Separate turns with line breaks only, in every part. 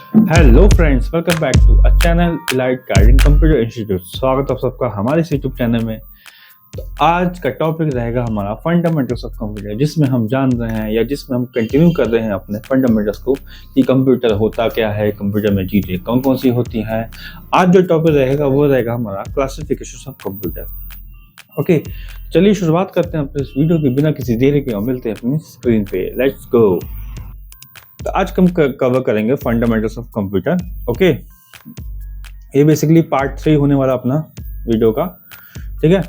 Hello friends, welcome back to a channel elite guiding computer institute. स्वागत है आप सबका हमारे इस यूट्यूब चैनल में। तो आज का टॉपिक रहेगा हमारा फंडामेंटल्स ऑफ कंप्यूटर, जिसमें हम जान रहे हैं या जिसमें हम कंटिन्यू कर रहे हैं अपने फंडामेंटल्स को कि कंप्यूटर होता क्या है, कंप्यूटर में चीज़ें कौन कौन सी होती हैं। आज जो टॉपिक रहेगा वो रहेगा हमारा क्लासिफिकेशन ऑफ कंप्यूटर। ओके, चलिए शुरुआत करते हैं अपने इस वीडियो की बिना किसी देरी के और मिलते हैं अपनी स्क्रीन पे। Let's go. तो आज हम कवर करेंगे फंडामेंटल्स ऑफ कंप्यूटर। ओके, ये बेसिकली पार्ट 3 होने वाला अपना वीडियो का। ठीक है,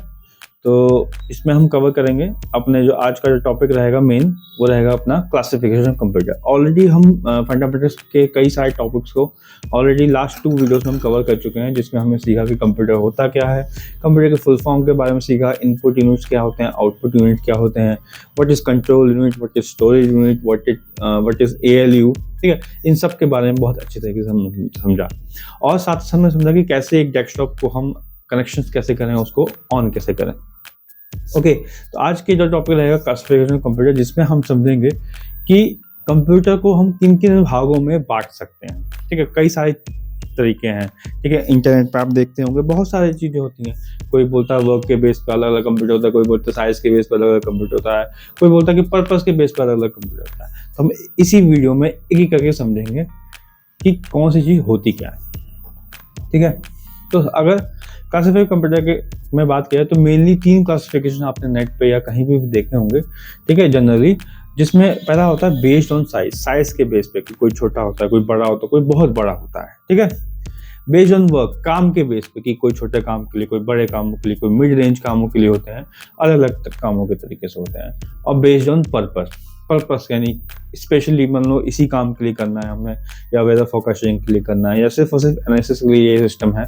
तो इसमें हम कवर करेंगे अपने जो आज का जो टॉपिक रहेगा मेन, वो रहेगा अपना क्लासिफिकेशन ऑफ कंप्यूटर। ऑलरेडी हम फंडामेंटल्स के कई सारे टॉपिक्स को ऑलरेडी लास्ट 2 वीडियोस में हम कवर कर चुके हैं, जिसमें हमने सीखा कि कंप्यूटर होता क्या है, कंप्यूटर के फुल फॉर्म के बारे में सीखा, इनपुट यूनिट्स क्या होते हैं, आउटपुट यूनिट क्या होते हैं, what is control unit, what is storage unit, what is ALU। ठीक है, इन सब के बारे में बहुत अच्छे तरीके से हमने समझा और साथ हमने समझा कि कैसे एक डेस्कटॉप को हम कनेक्शंस कैसे करें, उसको ऑन कैसे करें। ओके, तो आज की जो टॉपिक रहेगा क्लासिफिकेशन ऑफ कंप्यूटर, जिसमें हम समझेंगे कि कंप्यूटर को हम किन किन भागों में बांट सकते हैं। ठीक है, कई सारे तरीके हैं। ठीक है, इंटरनेट पर आप देखते होंगे बहुत सारी चीज़ें होती हैं। कोई बोलता है वर्क के बेस पर अलग अलग कंप्यूटर होता है, कोई बोलता है साइज के बेस पर अलग अलग कंप्यूटर होता है, कोई बोलता है कि पर्पस के बेस पर अलग अलग कंप्यूटर होता है। तो हम इसी वीडियो में एक एक करके समझेंगे कि कौन सी चीज़ होती क्या है। ठीक है, तो अगर क्लासिफाइड कंप्यूटर के में बात किया तो मेनली 3 क्लासिफिकेशन आपने नेट पे या कहीं भी देखे होंगे। ठीक है, जनरली जिसमें पहला होता है बेस्ड ऑन साइज के बेस पे, कोई छोटा होता है, कोई बड़ा होता है, कोई बहुत बड़ा होता है। ठीक है, बेस्ड ऑन वर्क, काम के बेस पे कि कोई छोटे काम के लिए, कोई बड़े कामों के लिए, कोई मिड रेंज कामों के लिए होते हैं, अलग अलग कामों के तरीके से होते हैं। और बेस्ड ऑन पर्पस यानी स्पेशली मान लो इसी काम के लिए करना है हमें, या वेदर फोकसिंग के लिए करना है, या सिर्फ और सिर्फ एनालिसिस के लिए ये सिस्टम है।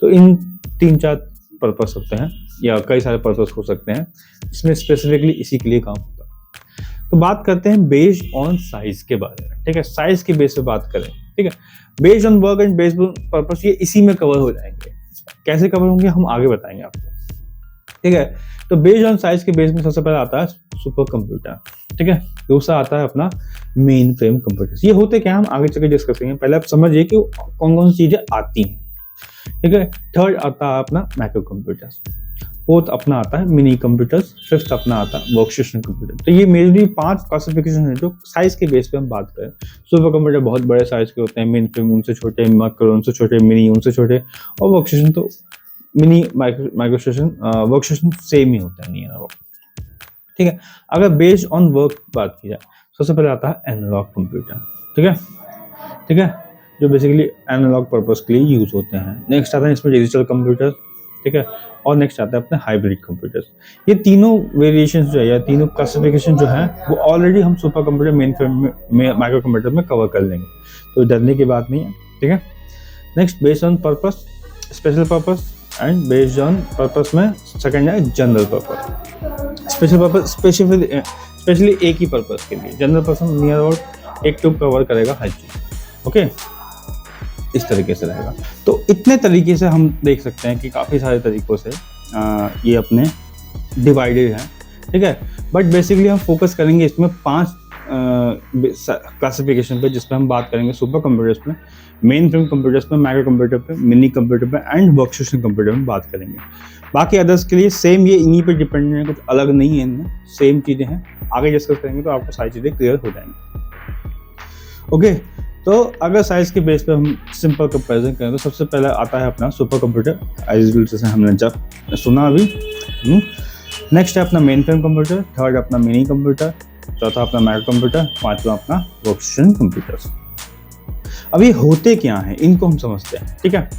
तो इन 3-4 पर्पस होते हैं या कई सारे पर्पस हो सकते हैं, इसमें स्पेसिफिकली इसी के लिए काम होता है। तो बात करते हैं बेस्ड ऑन साइज के बारे में। ठीक है, साइज के बेस पे बात करें। ठीक है, based on work and based on purpose, ये इसी में कवर हो जाएंगे। कैसे कवर होंगे हम आगे बताएंगे आपको। ठीक है, तो बेस्ड ऑन साइज के बेस में सबसे पहले आता है सुपर कंप्यूटर। ठीक है, दूसरा आता है अपना मेन फ्रेम कंप्यूटर। ये होते क्या हम आगे चल के डिस्कस करेंगे, पहले आप समझिए कि कौन कौन सी चीजें आती हैं। ठीक है, थर्ड आता है अपना माइक्रो कंप्यूटर्स, फोर्थ अपना आता है मिनी कंप्यूटर्स, फिफ्थ अपना आता है वर्कस्टेशन कंप्यूटर। तो ये मेनली 5 क्लासिफिकेशन है जो साइज के बेस पे हम बात करें। सुपर कंप्यूटर बहुत बड़े साइज के होते हैं, मेन फ्रेम उनसे छोटे, माइक्रो उनसे छोटे, मिनी उनसे छोटे, और वर्कस्टेशन तो मिनी माइक्रोस्टेशन वर्कस्टेशन सेम ही होता है, नहीं है वो। ठीक है, अगर बेस्ड ऑन वर्क बात की जाए, सबसे पहले आता है एनालॉग कंप्यूटर। ठीक है, ठीक है, जो बेसिकली एनालॉग पर्पस के लिए यूज होते हैं। नेक्स्ट आता है इसमें डिजिटल कंप्यूटर। ठीक है, और नेक्स्ट आता है अपने हाइब्रिड कंप्यूटर्स। ये तीनों वेरिएशंस जो है या तीनों क्लासिफिकेशन जो है वो ऑलरेडी हम सुपर कंप्यूटर, मेन फ्रेम में माइक्रो कंप्यूटर में कवर कर लेंगे, तो डरने की बात नहीं है। ठीक है, next based on purpose, special purpose, and based on purpose में सेकंड है general purpose. Special purpose specially एक ही पर्पस के लिए, जनरल पर्पस नियर अबाउट एक टू कवर करेगा हर चीज। ओके, इस तरीके से रहेगा। तो इतने तरीके से हम देख सकते हैं कि काफ़ी सारे तरीक़ों से ये अपने डिवाइडेड हैं। ठीक है, बट बेसिकली हम फोकस करेंगे इसमें 5 क्लासिफिकेशन पे, जिसमें हम बात करेंगे सुपर कंप्यूटर्स में, मेन फ्रेम कंप्यूटर्स में, माइक्रो कंप्यूटर पे, मिनी कंप्यूटर पे एंड वर्कस्टेशन कंप्यूटर में बात करेंगे। बाकी अदर्स के लिए सेम, ये इन्हीं पे डिपेंडेंट है, कुछ अलग नहीं है, इनमें सेम चीज़ें हैं। आगे डिस्कस करेंगे तो आपको सारी चीज़ें क्लियर हो जाएंगी। ओके, तो अगर साइज के बेस पे हम सिंपल कंपैरिजन करें तो सबसे पहले आता है अपना सुपर कंप्यूटर, एज जैसे हमने जब सुना अभी। नेक्स्ट है अपना मेन फ्रेम कंप्यूटर, थर्ड अपना मिनी कंप्यूटर, चौथा अपना माइक्रो कंप्यूटर, पांचवा अपना वर्कस्टेशन कंप्यूटर्स। अब ये होते क्या हैं, इनको हम समझते हैं। ठीक है,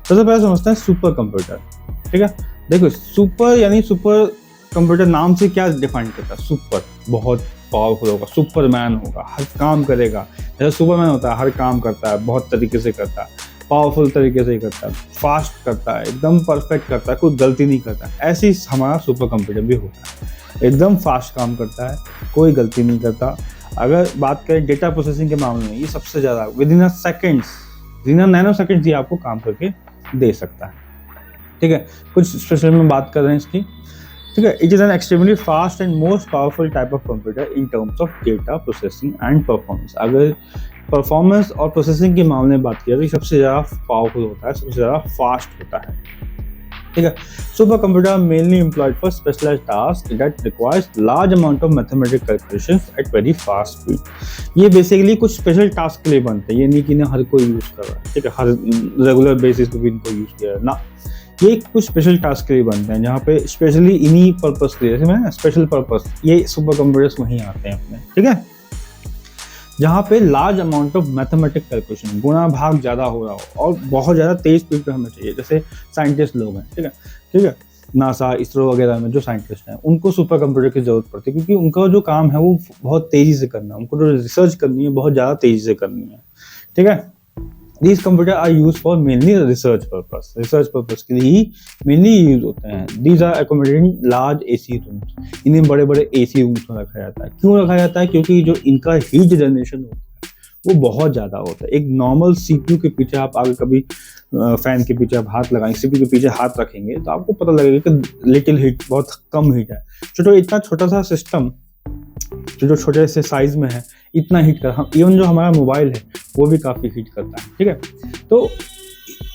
सबसे पहले समझते हैं सुपर कंप्यूटर। ठीक है, देखो सुपर यानी सुपर कंप्यूटर नाम से क्या डिफाइन करता है? सुपर, बहुत पावरफुल होगा, सुपरमैन होगा, हर काम करेगा। जैसे सुपरमैन होता है, हर काम करता है, बहुत तरीके से करता है, पावरफुल तरीके से करता है, फास्ट करता है, एकदम परफेक्ट करता है, कोई गलती नहीं करता। ऐसे ही हमारा सुपर कंप्यूटर भी होता है, एकदम फास्ट काम करता है, कोई गलती नहीं करता। अगर बात करें डेटा प्रोसेसिंग के मामले में, ये सबसे ज़्यादा विद इन नैनो सेकेंड्स ये आपको काम करके दे सकता है। ठीक है, कुछ स्पेशल में बात कर रहे हैं इसकी। ठीक है, it is an extremely fast and most powerful type of computer in terms of data processing and performance. अगर परफॉर्मेंस और प्रोसेसिंग के मामले में बात किया तो ये सबसे ज़्यादा पावरफुल होता है, सबसे ज़्यादा फास्ट होता है। ठीक है, super computer mainly employed for specialised task that requires large amount of mathematical calculations at very fast speed. ये बेसिकली कुछ स्पेशल टास्क के लिए बनते हैं, ये नहीं कि ना हर कोई यूज़ कर रहा है। ठीक है, हर रेगुलर बेसिस पे भी इनको यूज़ किया है ना, ये कुछ स्पेशल टास्क के लिए बनते हैं जहाँ पे स्पेशली इन्हीं पर्पस के लिए, जैसे मैं स्पेशल पर्पस, ये सुपर कंप्यूटर्स वहीं आते हैं अपने। ठीक है, जहाँ पे large amount of mathematic calculation, गुणा भाग ज़्यादा हो रहा हो और बहुत ज़्यादा तेज स्पीड पे हमें चाहिए। जैसे साइंटिस्ट लोग हैं, ठीक है, नासा, इसरो वगैरह में जो साइंटिस्ट हैं उनको सुपर कंप्यूटर की ज़रूरत पड़ती है, क्योंकि उनका जो काम है वो बहुत तेज़ी से करना है, उनको जो रिसर्च करनी है बहुत ज़्यादा तेज़ी से करनी है। ठीक है, These computers are used for mainly research purpose. Research purpose के लिए ही mainly यूज होते हैं। These are accommodated in large AC rooms. इन्हें बड़े बड़े AC rooms में रखा जाता है। क्यों रखा जाता है? क्योंकि जो इनका हीट जनरेशन होता है वो बहुत ज़्यादा होता है। एक नॉर्मल CPU के पीछे आप आगे कभी फैन के पीछे आप हाथ लगाएंगे, CPU के पीछे हाथ रखेंगे तो आपको पता लगेगा कि लिटिल हीट, बहुत कम हीट है। इतना छोटा सा सिस्टम जो छोटे से साइज में है इतना हीट कर, हम इवन जो हमारा मोबाइल है वो भी काफ़ी हीट करता है। ठीक है, तो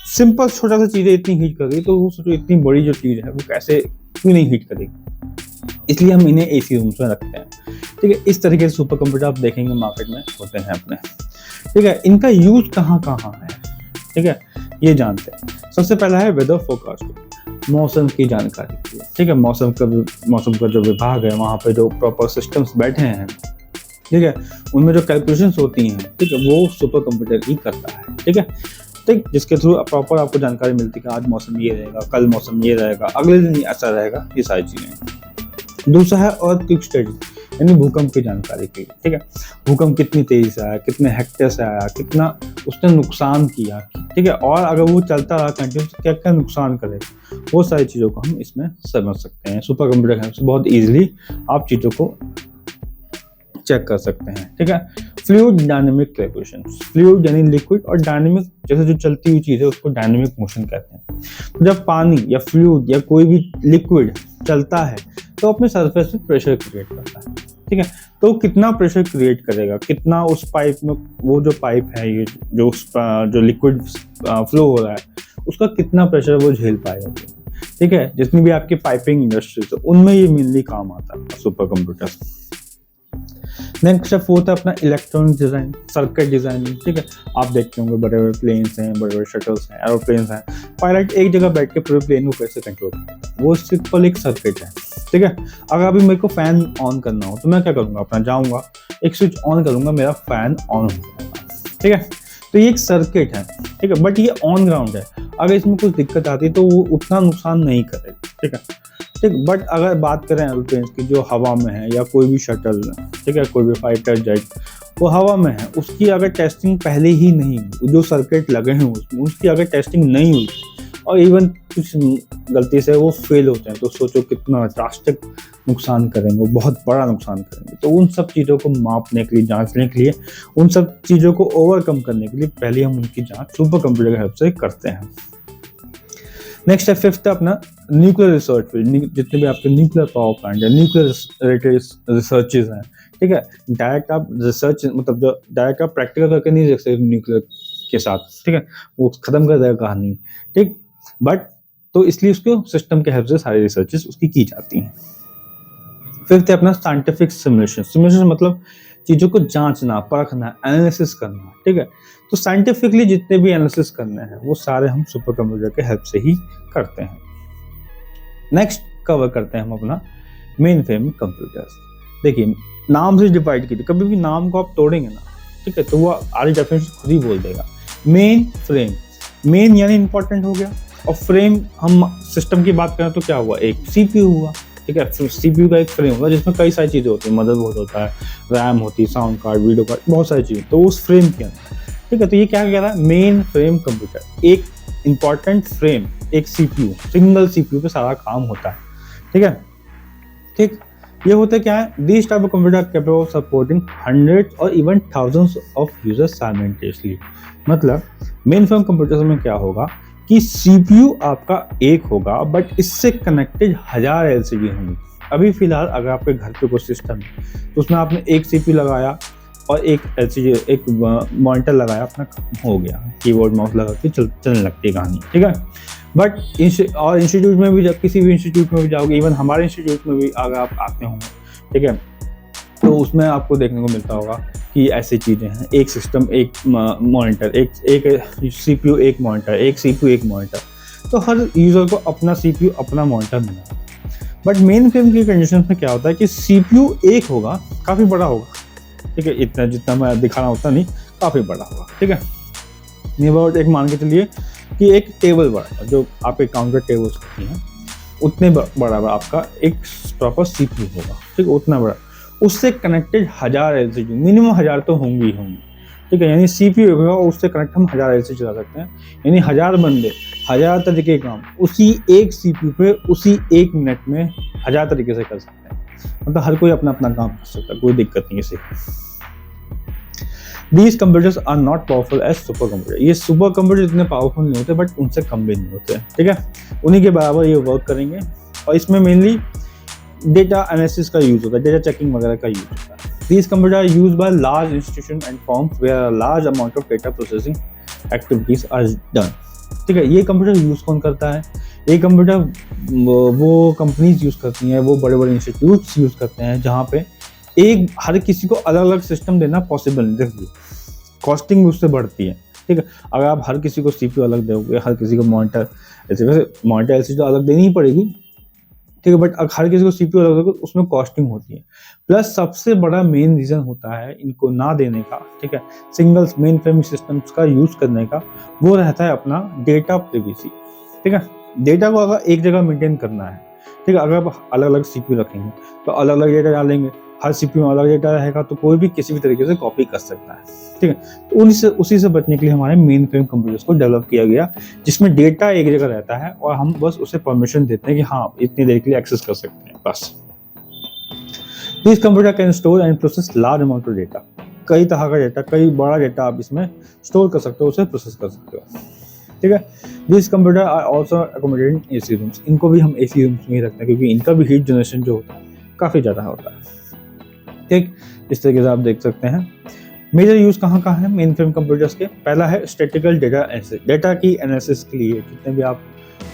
सिंपल छोटा सा चीज़ें इतनी हीट कर रही है तो वो सोचो इतनी बड़ी जो चीज़ है वो कैसे क्यों नहीं हीट करेगी, इसलिए हम इन्हें AC रूम्स में रखते हैं। ठीक है, इस तरीके से सुपर कंप्यूटर आप देखेंगे मार्केट में होते हैं अपने। ठीक है, इनका यूज कहाँ कहाँ है, ठीक है, ये जानते हैं। सबसे पहला है वेदर फोरकास्टिंग, मौसम की जानकारी के लिए। ठीक है, मौसम का जो विभाग है वहाँ पे जो प्रॉपर सिस्टम्स बैठे हैं, ठीक है, उनमें जो कैलकुलेशंस होती हैं, ठीक है, वो सुपर कंप्यूटर ही करता है। ठीक है, ठीक, जिसके थ्रू प्रॉपर आपको जानकारी मिलती है कि आज मौसम ये रहेगा, कल मौसम ये रहेगा, अगले दिन ऐसा रहेगा, ये सारी चीज़ें। दूसरा है अर्थक्वेक स्टडी, यानी भूकंप की जानकारी की। ठीक है, भूकंप कितनी तेजी से आया, कितने हेक्टर से आया, कितना उसने नुकसान किया। ठीक है, और अगर वो चलता रहा कंटिन्यू तो क्या क्या नुकसान करेगा, वो सारी चीज़ों को हम इसमें समझ सकते हैं। सुपर कंप्यूटर के से बहुत ईजिली आप चीज़ों को चेक कर सकते हैं। ठीक है, फ्लूइड डायनेमिक कैलकुलेशन, फ्लूइड यानी लिक्विड और डायनेमिक जैसे जो चलती हुई चीज़ है उसको डायनेमिक मोशन कहते हैं। तो जब पानी या फ्लूइड या कोई भी लिक्विड चलता है तो अपने सरफेस पे प्रेशर क्रिएट करता है। ठीक है, तो कितना प्रेशर क्रिएट करेगा, कितना उस पाइप में, वो जो पाइप है ये जो लिक्विड फ्लो हो रहा है उसका कितना प्रेशर वो झेल पाएगा। ठीक है, जितनी भी आपकी पाइपिंग इंडस्ट्रीज है उनमें ये मेनली काम आता है सुपर कंप्यूटर। नेक्स्ट फोर्थ है अपना इलेक्ट्रॉनिक डिजाइन, सर्किट डिजाइनिंग। ठीक है, आप देखते होंगे बड़े बड़े प्लेन्स हैं, बड़े बड़े शटल्स हैं, एरोप्लेन्स हैं, पायलट एक जगह बैठ के पूरे प्लेन को कैसे कंट्रोल करता है, वो सिंपल एक सर्किट है। ठीक है, अगर अभी मेरे को फैन ऑन करना हो तो मैं क्या करूँगा, अपना जाऊँगा एक स्विच ऑन करूँगा, मेरा फैन ऑन हो जाएगा। ठीक है, तो ये एक सर्किट है। ठीक है, बट ये ऑन ग्राउंड है, अगर इसमें कुछ दिक्कत आती है तो वो उतना नुकसान नहीं करेगा। ठीक है, ठीक, बट अगर बात करें एरोप्लेन की जो हवा में है या कोई भी शटल, ठीक है, कोई भी फाइटर जेट वो हवा में है, उसकी अगर टेस्टिंग पहले ही नहीं हुई, जो सर्किट लगे हैं उसमें उसकी अगर टेस्टिंग नहीं हुई और इवन कुछ गलती से वो फेल होते हैं तो सोचो कितना ड्रास्टिक नुकसान करेंगे, वो बहुत बड़ा नुकसान करेंगे। तो उन सब चीज़ों को मापने के लिए, जांचने के लिए, उन सब चीज़ों को ओवरकम करने के लिए पहले हम उनकी जांच सुपर कंप्यूटर की हेल्प से करते हैं। नेक्स्ट है फिफ्थ अपना न्यूक्लियर रिसर्च फील्ड, जितने भी आपके न्यूक्लियर पावर प्लांट है, न्यूक्लियर रिलेटेड रिसर्चेज हैं। ठीक है, डायरेक्ट आप रिसर्च मतलब जो डायरेक्ट आप प्रैक्टिकल करके नहीं देख सकते न्यूक्लियर के साथ। ठीक है, वो खत्म कर देगा कहानी। ठीक, बट तो इसलिए उसको सिस्टम के हेल्प से सारी रिसर्चेस उसकी की जाती हैं। फिफ्थ है अपना साइंटिफिक सिमुलेशन। सिमुलेशन मतलब चीज़ों को जांचना, परखना, एनालिसिस करना। ठीक है, तो साइंटिफिकली जितने भी एनालिसिस करने हैं वो सारे हम सुपर कंप्यूटर के हेल्प से ही करते हैं। नेक्स्ट कवर करते हैं हम अपना मेन फ्रेम कंप्यूटर्स। देखिए, नाम से डिवाइड कीजिए, कभी भी नाम को आप तोड़ेंगे ना, ठीक है, तो वो आधी डेफिनेशन खुद ही बोल देगा। मेन फ्रेम, मेन यानी इंपॉर्टेंट हो गया, और फ्रेम हम सिस्टम की बात करें तो क्या हुआ, एक CPU हुआ। ठीक है, CPU का एक फ्रेम होगा जिसमें कई सारी चीज़ें होती हैं, मदरबोर्ड होता है, रैम होती है, साउंड कार्ड, वीडियो कार्ड, बहुत सारी चीज़ें, तो उस फ्रेम के अंदर। ठीक है, तो ये क्या कह रहा है, मेन फ्रेम कंप्यूटर, एक इंपॉर्टेंट फ्रेम, एक CPU, सिंगल CPU पे सारा काम होता है। ठीक है, ठीक, ये होता क्या है, this type of computer capable of supporting hundreds और even thousands of users simultaneously. मतलब मेन फ्रेम कंप्यूटर्स में क्या होगा कि सीपीयू आपका एक होगा बट इससे कनेक्टेड 1000 एलसीडी होंगी। अभी फिलहाल अगर आपके घर पे कोई सिस्टम है तो उसमें आपने एक सीपीयू लगाया और एक एलसीडी, एक मॉनिटर लगाया, अपना काम हो गया, कीबोर्ड माउस लगा के चलने लगती है कहानी, ठीक है। बट और इंस्टीट्यूट में भी, जब किसी भी इंस्टीट्यूट में भी जाओगे, इवन हमारे इंस्टीट्यूट में भी अगर आप आते होंगे, ठीक है, तो उसमें आपको देखने को मिलता होगा कि ऐसी चीज़ें हैं, एक सिस्टम एक मॉनिटर, एक सीपीयू एक मॉनिटर, एक सीपीयू एक मॉनिटर, तो हर यूज़र को अपना सीपीयू अपना मॉनिटर मिला। बट मेन फ्रेम की कंडीशन में क्या होता है कि सीपीयू एक होगा, काफ़ी बड़ा होगा, ठीक है, इतना जितना मैं दिखा रहा हूँ उतना नहीं, काफ़ी बड़ा होगा, ठीक है। नियर एक मान के चलिए कि एक टेबल बड़ा, जो आपके काउंटर टेबल्स होती हैं उतने बड़ा आपका एक प्रॉपर सीपीयू होगा, ठीक है, उतना बड़ा। उससे कनेक्टेड 1000 एलसीडी, मिनिमम 1000 तो होंगी, ठीक है, यानी सीपीयू होगा और उससे कनेक्ट हम 1000 एलसीडी चला सकते हैं, यानी 1000 बंदे 1000 तरीके के काम उसी एक सीपीयू पे उसी 1 मिनट में 1000 तरीके से कर सकते हैं। मतलब हर कोई अपना अपना काम कर सकता है, कोई दिक्कत नहीं है। These computers are not powerful as super computer. ये सुपर कंप्यूटर इतने पावरफुल नहीं होते, बट उनसे कम भी नहीं होते, ठीक है, उन्हीं के बराबर ये वर्क करेंगे। और इसमें मेनली डेटा एनालिसिस का यूज होता है, डेटा चेकिंग वगैरह का यूज होता है। These computers are used by large institutions and firms where a large amount of data processing activities are done। ठीक है, ये कंप्यूटर यूज कौन करता है? ये कंप्यूटर वो कंपनीज यूज करती हैं, वो बड़े बड़े इंस्टीट्यूट्स यूज करते हैं, जहाँ पे एक हर किसी को अलग अलग सिस्टम देना पॉसिबल नहीं। देखिए कॉस्टिंग उससे बढ़ती है, ठीक है, अगर आप हर किसी को सीपीयू अलग दोगे, हर किसी को मॉनिटर, ऐसे वैसे मॉनिटर एलसीडी तो अलग देनी ही पड़ेगी, ठीक है, बट हर किसी को सीपीयू अलग दोगे उसमें कॉस्टिंग होती है। प्लस सबसे बड़ा मेन रीजन होता है इनको ना देने का, ठीक है, सिंगल मेन फ्रेम सिस्टम्स का यूज करने का, वो रहता है अपना डेटा प्रिवेसी, ठीक है। डेटा को अगर एक जगह मेंटेन करना है, ठीक है, अगर आप अलग अलग सीपीयू रखेंगे तो अलग अलग डेटा डालेंगे, हर सीपीयू में अलग डेटा रहेगा तो कोई भी किसी भी तरीके से कॉपी कर सकता है, ठीक है। तो उसी से बचने के लिए हमारे मेन फ्रेम कंप्यूटर्स को डेवलप किया गया, जिसमें डेटा एक जगह रहता है और हम बस उसे परमिशन देते हैं कि हाँ इतनी देर के लिए एक्सेस कर सकते हैं, बस। This computer can store and process large amount of data. कई तरह का डेटा, कई बड़ा डेटा आप इसमें स्टोर कर सकते हो, उसे प्रोसेस कर सकते हो, ठीक है। This computer are also accommodated in AC rooms. इनको भी हम एसी रूम्स में ही रखते हैं, क्योंकि इनका भी हीट जनरेशन जो होता है काफ़ी ज़्यादा होता है, ठीक। इस तरीके से आप देख सकते हैं मेजर यूज कहाँ है मेन फ्रेम कंप्यूटर्स के। पहला है स्टैटिकल डेटा एनालिसिस, डेटा की एनालिसिस के लिए जितने भी आप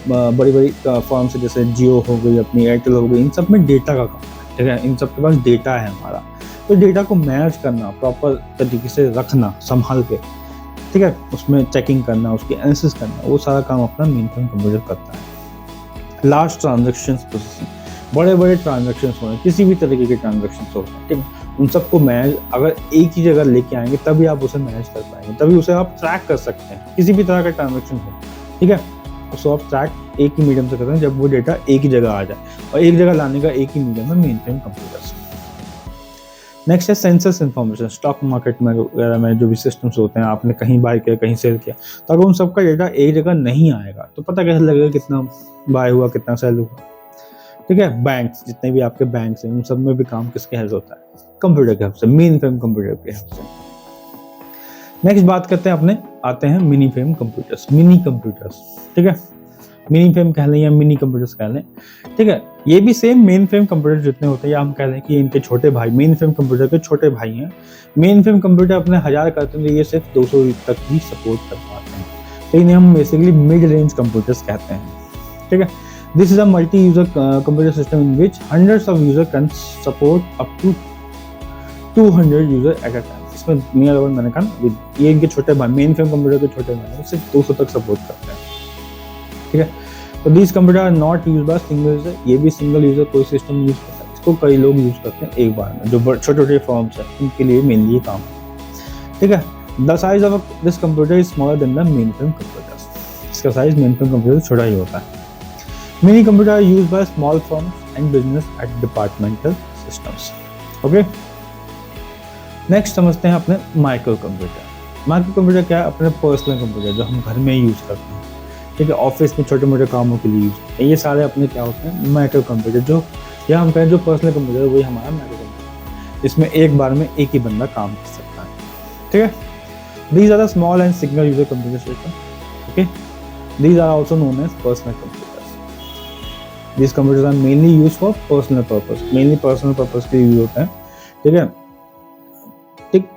बड़ी बड़ी फॉर्म से, जैसे जियो हो गई, अपनी एयरटेल हो गई, इन सब में डेटा का काम है, ठीक है, इन सब के पास डेटा है हमारा, तो डेटा को मैनेज करना, प्रॉपर तरीके से रखना संभाल के, ठीक है, उसमें चेकिंग करना, उसकी एनालिसिस करना, वो सारा काम अपना मेन फ्रेम कंप्यूटर करता है। लार्ज ट्रांजेक्शन प्रोसेसिंग, बड़े बड़े ट्रांजेक्शन हो, किसी भी तरीके के ट्रांजेक्शन हो, ठीक है, उन सबको मैनेज अगर एक ही जगह लेके आएंगे तभी आप उसे मैनेज कर पाएंगे, तभी उसे आप ट्रैक कर सकते हैं। किसी भी तरह का ट्रांजेक्शन हो, ठीक है, उसको आप ट्रैक एक ही मीडियम से करते हैं, जब वो डेटा एक ही जगह आ जाए, और एक जगह लाने का एक ही मीडियम है मेन फ्रेम कंप्यूटर्स। नेक्स्ट है सेंसस इन्फॉर्मेशन। स्टॉक मार्केट में वगैरह में जो भी सिस्टम्स होते हैं, आपने कहीं बाय किया, कहीं सेल किया, तो अगर उन सबका डेटा एक जगह नहीं आएगा तो पता कैसे लगेगा कितना बाय हुआ, कितना सेल हुआ, ठीक है। बैंक्स, जितने भी आपके बैंक्स हैं, उन सब में भी काम किसके हेल्प होता है? कंप्यूटर के हेल्प से, मेन फ्रेम कंप्यूटर के हेल्प से। नेक्स्ट बात करते हैं आते हैं mini frame computers, mini computers, ठीक है, मिनी फ्रेम कह लें या मिनी कंप्यूटर्स कह लें, ठीक है, ये भी सेम मेन फ्रेम कंप्यूटर जितने होते हैं, या हम कह लें कि इनके छोटे भाई, मेन फ्रेम कंप्यूटर के छोटे भाई हैं। मेन फ्रेम कंप्यूटर अपने 1000 करते हैं, ये सिर्फ 200 तक ही सपोर्ट कर पाते हैं, तो इन्हें हम बेसिकली मिड रेंज कंप्यूटर्स कहते हैं, ठीक है। This is a multi-user computer system in which hundreds of users can support up to 200 user at a time. इसमें नियर अबाउट मैंने कहा ये इनके छोटे भाई, मेन फ्रेम कंप्यूटर के छोटे भाई सिर्फ 200 तक सपोर्ट करते हैं, ठीक है। तो this computer are not use by single user, ये भी सिंगल यूजर कोई सिस्टम यूज करता है, इसको कई लोग यूज करते हैं एक बार में, जो छोटे छोटे फॉर्म्स हैं उनके लिए मेनली ये काम है, ठीक है। The size of this computer is smaller than the main frame computers. इसका साइज मेन फ्रेम कंप्यूटर छोटा ही होता है। Mini computer are used by small firms and business at departmental systems. Okay. Next समझते हैं अपने माइक्रो कंप्यूटर। माइक्रो कंप्यूटर क्या है? अपने पर्सनल कंप्यूटर जो हम घर में यूज करते हैं, ठीक है, ऑफिस में छोटे मोटे कामों के लिए यूज करते हैं, ये सारे अपने क्या होते हैं? Micro computer. जो या हम कहें जो पर्सनल कंप्यूटर है वही हमारा माइक्रो कंप्यूटर। इसमें एक बार में एक ही बंदा काम कर सकता है, ठीक है। These are the small and single user computer system. Okay. These are also known as personal computers. These computers are mainly used for personal purpose. Mainly personal purpose के लिए यूज होते हैं, ठीक है। ठीक,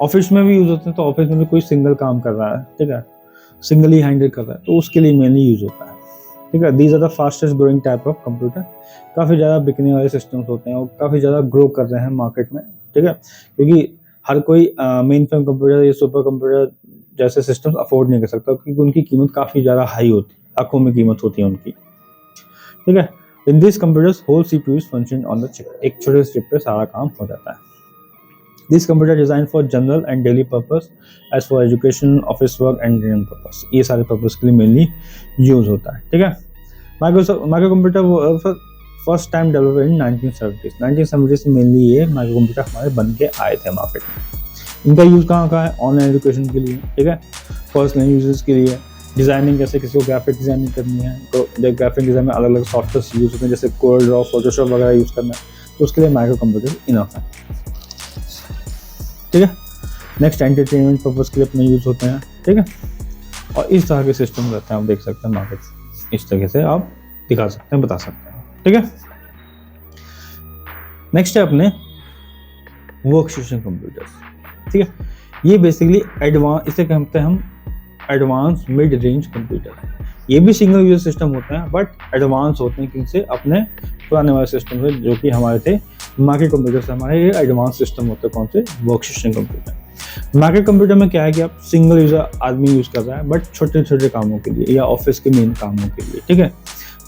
ऑफिस में भी यूज होते हैं, तो ऑफिस में भी कोई सिंगल काम कर रहा है, ठीक है, सिंगल ही हैंडल कर रहा है, तो उसके लिए मेनली यूज होता है, ठीक है। These are the fastest growing type of computer. काफ़ी ज़्यादा बिकने वाले सिस्टम्स होते हैं और काफ़ी ज़्यादा ग्रो कर रहे हैं मार्केट में, ठीक है, क्योंकि हर कोई मेन फ्रेम कंप्यूटर या सुपर कंप्यूटर जैसे सिस्टम्स अफोर्ड नहीं कर सकता, क्योंकि उनकी कीमत काफ़ी ज़्यादा हाई होती है, लाखों में कीमत होती है उनकी, ठीक है। In this computers whole CPU function on the chip, एक छोटे से चिप पे सारा काम हो जाता है। This computer design for general and daily purpose as for education, office work and general purpose, ये सारे पर्पस के लिए मेनली यूज होता है, ठीक है। Micro computer first time develop in 1970s में मेनली ये माइक्रो कंप्यूटर हमारे बन के आए थे मार्केट में। इनका यूज़ कहाँ का है? ऑनलाइन एजुकेशन के लिए, ठीक है, पर्सनल यूजेस के लिए, डिज़ाइनिंग, जैसे किसी को ग्राफिक डिज़ाइनिंग करनी है तो ग्राफिक डिज़ाइन में अलग अलग सॉफ्टवेयर यूज़ होते हैं, जैसे कोड ड्रॉ, फोटोशॉप वगैरह यूज़ करना है, तो उसके लिए माइक्रो कंप्यूटर इनफ है, ठीक है। नेक्स्ट एंटरटेनमेंट पर्पज़ के लिए अपने यूज़ होते हैं, ठीक है। और इस तरह के सिस्टम रहते हैं, आप देख सकते हैं मार्केट, इस तरीके से आप दिखा सकते हैं, बता सकते हैं, ठीक है। नेक्स्ट है अपने वर्क स्टेशन कंप्यूटर्स, ठीक है। ये बेसिकली इसे कहते हैं हम एडवांस मिड रेंज कंप्यूटर। ये भी सिंगल यूजर सिस्टम होते हैं, बट एडवांस होते हैं किनसे? अपने पुराने वाले सिस्टम से, जो कि हमारे थे मार्केट कंप्यूटर से। हमारे ये एडवांस सिस्टम होते हैं, कौन से? Work station computer. Market computer में क्या है कि आप सिंगल यूजर आदमी यूज कर रहा है, बट छोटे छोटे कामों के लिए या ऑफिस के मेन कामों के लिए, ठीक है।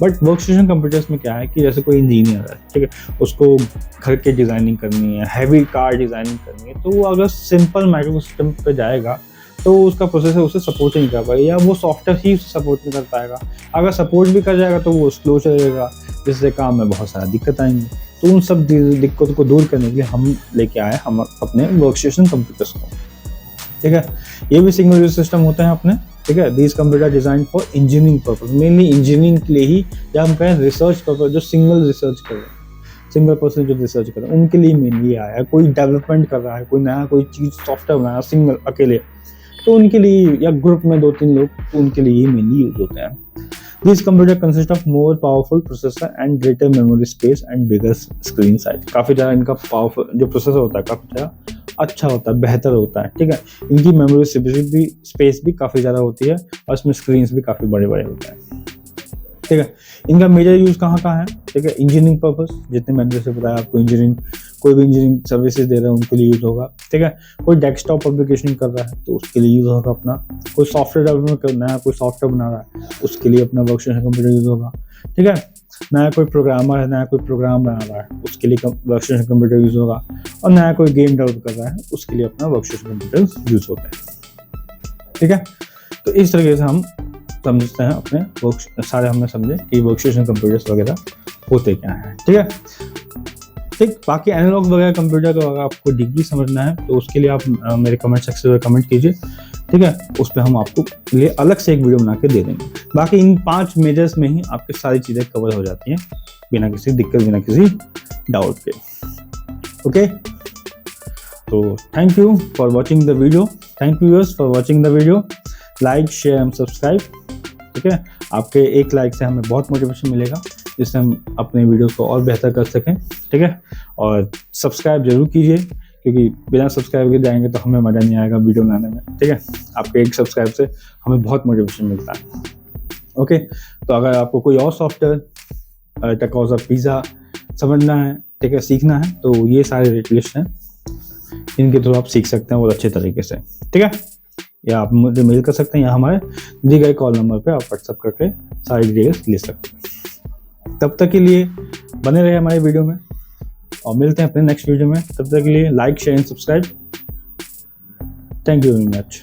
बट वर्क स्टेशन कंप्यूटर्स में क्या है कि जैसे कोई इंजीनियर है, ठीक है, उसको घर के डिज़ाइनिंग करनी है, हैवी कार डिज़ाइनिंग करनी है, तो वो अगर सिंपल माइक्रो सिस्टम पे जाएगा तो उसका प्रोसेसर उसे सपोर्ट नहीं कर पाएगा, या वो सॉफ्टवेयर ही उसे सपोर्ट नहीं कर पाएगा। अगर सपोर्ट भी कर जाएगा तो वो स्लो चलेगा, जिससे काम में बहुत सारा दिक्कत आएंगी। तो उन सब दिक्कतों को दूर करने के लिए हम लेके आए हम अपने वर्क स्टेशन कंप्यूटर्स को, ठीक है। ये भी सिंगल यूजर सिस्टम होते हैं अपने, ठीक है। These computer design for engineering purpose, mainly engineering के लिए ही, या हम कहें रिसर्च पर्पज, जो सिंगल रिसर्च कर रहे हैं, सिंगल पर्सन जो रिसर्च कर रहे हैं, उनके लिए मेनली आया है। कोई डेवलपमेंट कर रहा है, कोई नया कोई चीज़ सॉफ्टवेयर बनाया सिंगल अकेले, तो उनके लिए, या ग्रुप में 2-3 लोग, तो उनके लिए मेनली यूज होते हैं। This computer consist of more powerful processor and greater memory space and bigger screen size. काफ़ी ज़्यादा इनका पावरफुल जो प्रोसेसर होता है काफ़ी ज़्यादा अच्छा होता है, बेहतर होता है, ठीक है। इनकी मेमोरी स्पेस भी काफ़ी ज़्यादा होती है, और इसमें स्क्रीन भी काफ़ी बड़े बड़े होते हैं, ठीक है। इनका मेजर यूज कहाँ है, ठीक है, इंजीनियरिंग पर्पस, जितने मैंने जैसे बताया आपको, इंजीनियरिंग, कोई भी इंजीनियरिंग सर्विसेज दे रहे हैं उनके लिए यूज होगा, ठीक है। कोई डेस्कटॉप एप्लीकेशन कर रहा है तो उसके लिए यूज होगा अपना, कोई सॉफ्टवेयर डेवलपमेंट करना है, कोई सॉफ्टवेयर बना रहा है, उसके लिए अपना वर्क स्टेशन कंप्यूटर यूज होगा, ठीक है। नया कोई प्रोग्रामर है, नया कोई प्रोग्राम बना रहा है, उसके लिए वर्क स्टेशन कंप्यूटर यूज होगा, और नया कोई गेम डेवलप कर रहा है, उसके लिए अपना वर्क स्टेशन कंप्यूटर यूज होता है, ठीक है। तो इस तरीके से हम समझते हैं अपने सारे हमने समझे कि वर्क स्टेशन कंप्यूटर्स वगैरह होते क्या हैं, ठीक है। ठीक, बाकी एनालॉग वगैरह कंप्यूटर का अगर आपको डिग्री समझना है तो उसके लिए आप मेरे कमेंट सेक्शन में कमेंट कीजिए, ठीक है। उस पर हम आपको लिए अलग से एक वीडियो बना के दे देंगे। बाकी इन 5 मेजर्स में ही आपकी सारी चीज़ें कवर हो जाती हैं, बिना किसी दिक्कत, बिना किसी डाउट के, ओके। तो thank you for watching the video, thank you viewers for watching the video, like share and subscribe, ठीक है। आपके एक लाइक से हमें बहुत मोटिवेशन मिलेगा, जिससे हम अपने वीडियो को और बेहतर कर सकें, ठीक है। और सब्सक्राइब जरूर कीजिए, क्योंकि बिना सब्सक्राइब के जाएंगे तो हमें मज़ा नहीं आएगा वीडियो बनाने में, ठीक है। आपके एक सब्सक्राइब से हमें बहुत मोटिवेशन मिलता है, ओके। तो अगर आपको कोई और सॉफ्टवेयर टैकोस और पिज़्ज़ा समझना है, ठीक है, सीखना है, तो ये सारे रेट लिस्ट हैं, इनके थ्रू आप सीख सकते हैं बहुत अच्छे तरीके से, ठीक है। या आप मुझे मेल कर सकते हैं, या हमारे दिए गए कॉल नंबर पे आप व्हाट्सएप करके सारी डिटेल्स ले सकते हैं। तब तक के लिए बने रहे हमारे वीडियो में, और मिलते हैं अपने नेक्स्ट वीडियो में। तब तक के लिए like share and subscribe. Thank you very much.